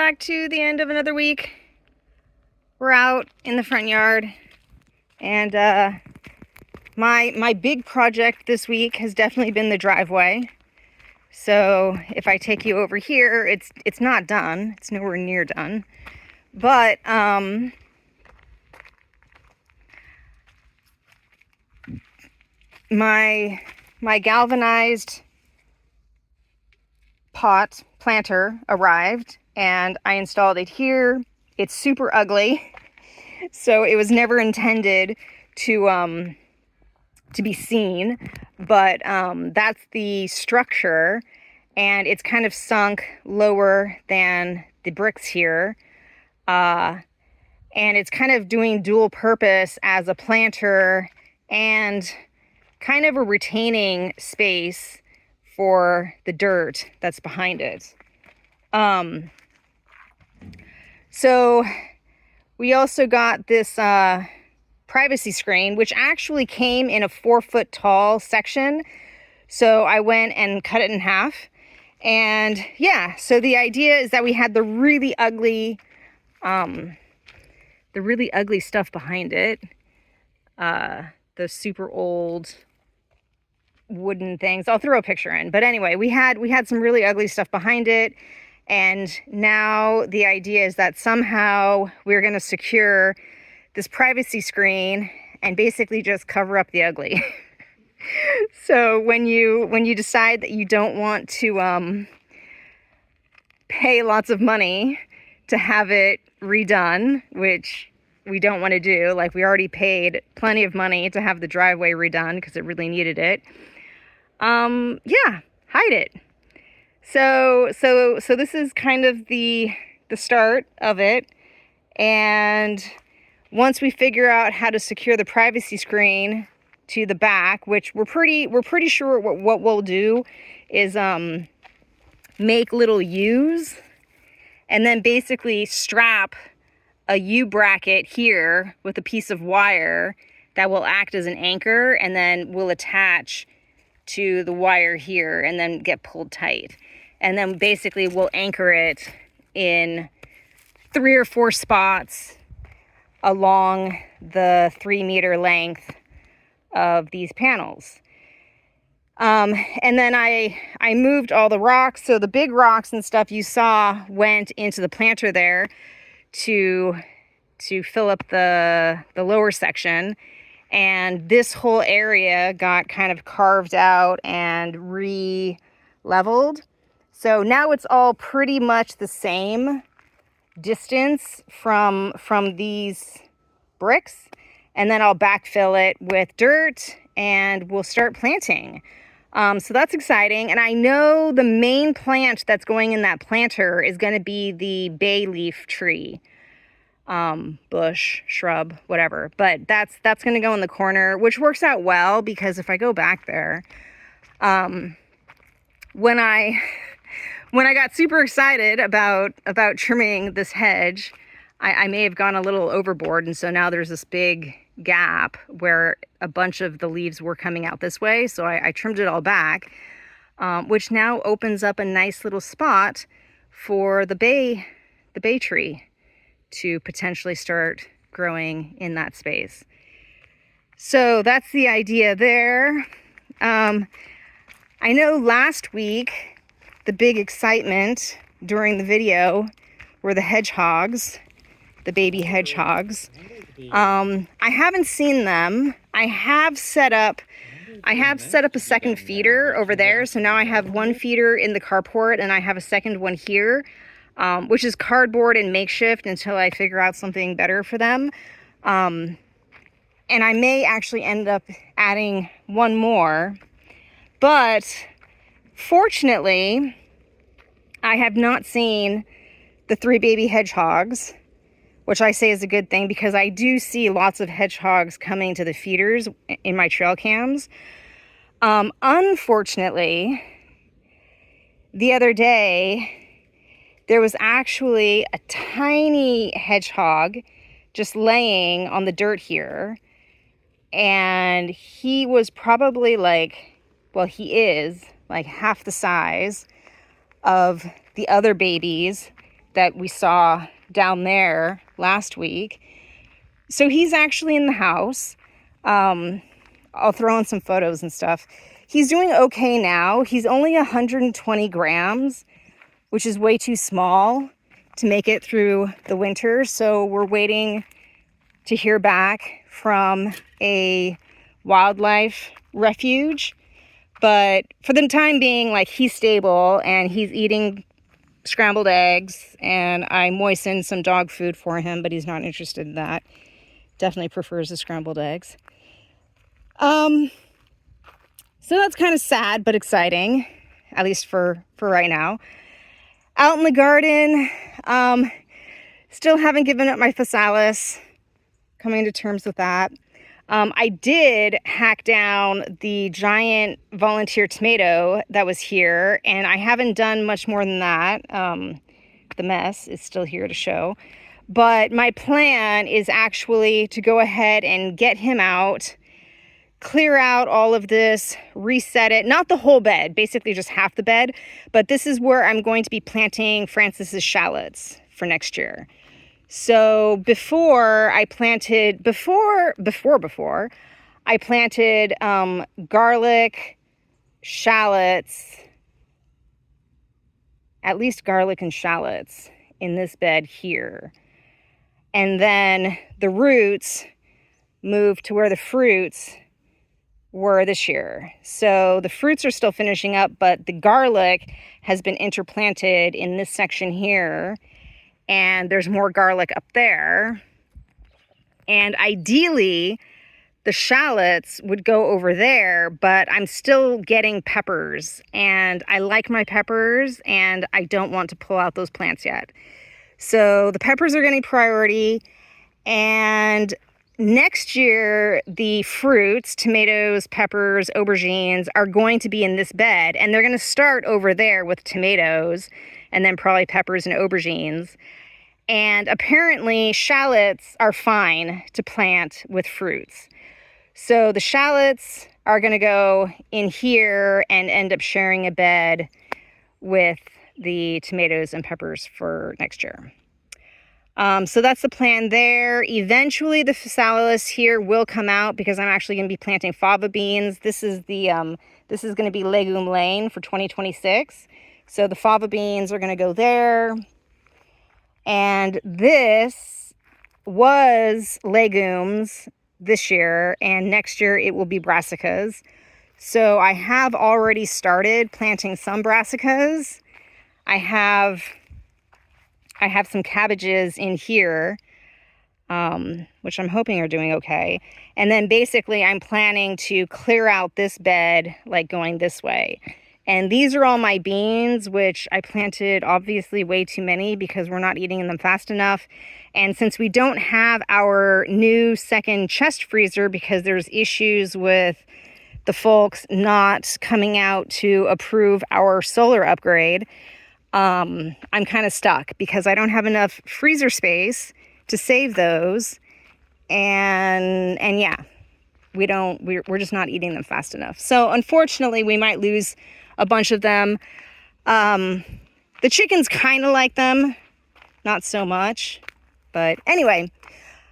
back to the end of another week. We're out in the front yard, and my big project this week has definitely been the driveway. So if I take you over here, it's not done. It's nowhere near done. But my galvanized pot planter arrived, and I installed it here. It's super ugly, so it was never intended to be seen, but that's the structure, and it's kind of sunk lower than the bricks here, and it's kind of doing dual purpose as a planter and kind of a retaining space for the dirt that's behind it. So we also got this privacy screen, which actually came in a 4-foot tall section. So I went and cut it in half. And yeah, so the idea is that we had the really ugly stuff behind it. Those super old wooden things. I'll throw a picture in. But anyway, we had some really ugly stuff behind it. And now the idea is that somehow we're going to secure this privacy screen and basically just cover up the ugly. So when you decide that you don't want to pay lots of money to have it redone, which we don't want to do, like we already paid plenty of money to have the driveway redone because it really needed it. Yeah, hide it. So this is kind of the start of it. And once we figure out how to secure the privacy screen to the back, which we're pretty sure what we'll do is make little U's and then basically strap a U bracket here with a piece of wire that will act as an anchor, and then we'll attach to the wire here and then get pulled tight. And then basically we'll anchor it in 3 or 4 spots along the 3-meter length of these panels. And then I moved all the rocks. So the big rocks and stuff you saw went into the planter there to fill up the lower section. And this whole area got kind of carved out and re-leveled. So now it's all pretty much the same distance from these bricks. And then I'll backfill it with dirt and we'll start planting. So that's exciting. And I know the main plant that's going in that planter is going to be the bay leaf tree. Bush, shrub, whatever. But that's going to go in the corner, which works out well because if I go back there, when I got super excited about trimming this hedge, I may have gone a little overboard, and so now there's this big gap where a bunch of the leaves were coming out this way. So I trimmed it all back, which now opens up a nice little spot for the bay tree to potentially start growing in that space. So that's the idea there. I know last week the big excitement during the video were the hedgehogs, the baby hedgehogs. I haven't seen them. I have set up a second feeder over there. So now I have one feeder in the carport and I have a second one here, which is cardboard and makeshift until I figure out something better for them. And I may actually end up adding one more. But fortunately, I have not seen the 3 baby hedgehogs, which I say is a good thing because I do see lots of hedgehogs coming to the feeders in my trail cams. Unfortunately, the other day, there was actually a tiny hedgehog just laying on the dirt here. And he was probably he is like half the size of the other babies that we saw down there last week. So he's actually in the house. I'll throw in some photos and stuff. He's doing okay now. He's only 120 grams, which is way too small to make it through the winter. So we're waiting to hear back from a wildlife refuge. But for the time being, like, he's stable and he's eating scrambled eggs, and I moistened some dog food for him, but he's not interested in that. Definitely prefers the scrambled eggs. So that's kind of sad but exciting, at least for right now. Out in the garden, still haven't given up my physalis. Coming to terms with that. I did hack down the giant volunteer tomato that was here, and I haven't done much more than that. The mess is still here to show. But my plan is actually to go ahead and get him out, clear out all of this, reset it. Not the whole bed, basically just half the bed. But this is where I'm going to be planting Francis's shallots for next year. So before I planted garlic, shallots, at least garlic and shallots in this bed here. And then the roots moved to where the fruits were this year. So the fruits are still finishing up, but the garlic has been interplanted in this section here. And there's more garlic up there. And ideally, the shallots would go over there, but I'm still getting peppers. And I like my peppers, and I don't want to pull out those plants yet. So the peppers are getting priority. And next year, the fruits, tomatoes, peppers, aubergines, are going to be in this bed. And they're going to start over there with tomatoes, and then probably peppers and aubergines. And apparently shallots are fine to plant with fruits. So the shallots are going to go in here and end up sharing a bed with the tomatoes and peppers for next year. So that's the plan there. Eventually the physalis here will come out because I'm actually going to be planting fava beans. This is going to be legume lane for 2026. So the fava beans are going to go there. And this was legumes this year, and next year it will be brassicas. So I have already started planting some brassicas. I have some cabbages in here, which I'm hoping are doing okay. And then basically I'm planning to clear out this bed, like going this way. And these are all my beans, which I planted obviously way too many because we're not eating them fast enough. And since we don't have our new second chest freezer because there's issues with the folks not coming out to approve our solar upgrade, I'm kind of stuck because I don't have enough freezer space to save those. And yeah, we're just not eating them fast enough. So unfortunately, we might lose a bunch of them. The chickens kind of like them, not so much. But anyway,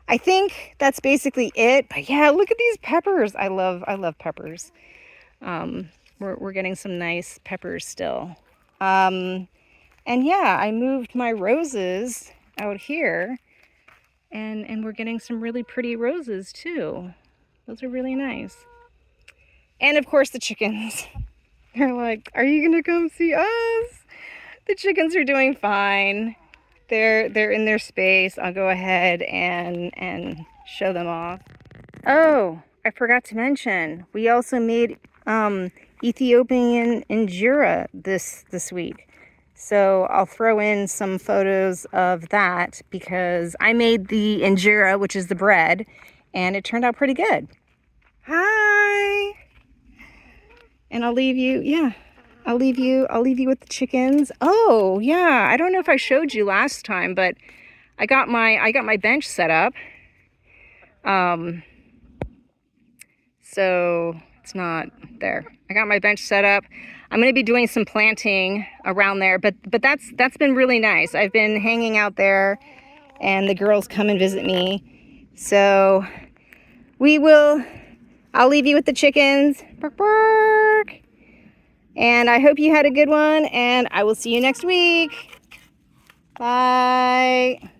I think that's basically it. But yeah, look at these peppers. I love peppers. We're getting some nice peppers still. And yeah, I moved my roses out here, and we're getting some really pretty roses too. Those are really nice. And of course the chickens. They're like, are you gonna come see us? The chickens are doing fine. They're in their space. I'll go ahead and show them off. Oh, I forgot to mention, we also made Ethiopian Injera this week. So I'll throw in some photos of that because I made the injera, which is the bread, and it turned out pretty good. Hi. And I'll leave you with the chickens. Oh, yeah. I don't know if I showed you last time, but I got my bench set up. So It's not there. I got my bench set up. I'm going to be doing some planting around there, but that's been really nice. I've been hanging out there, and the girls come and visit me. So I'll leave you with the chickens. Bark, bark. And I hope you had a good one, and I will see you next week. Bye.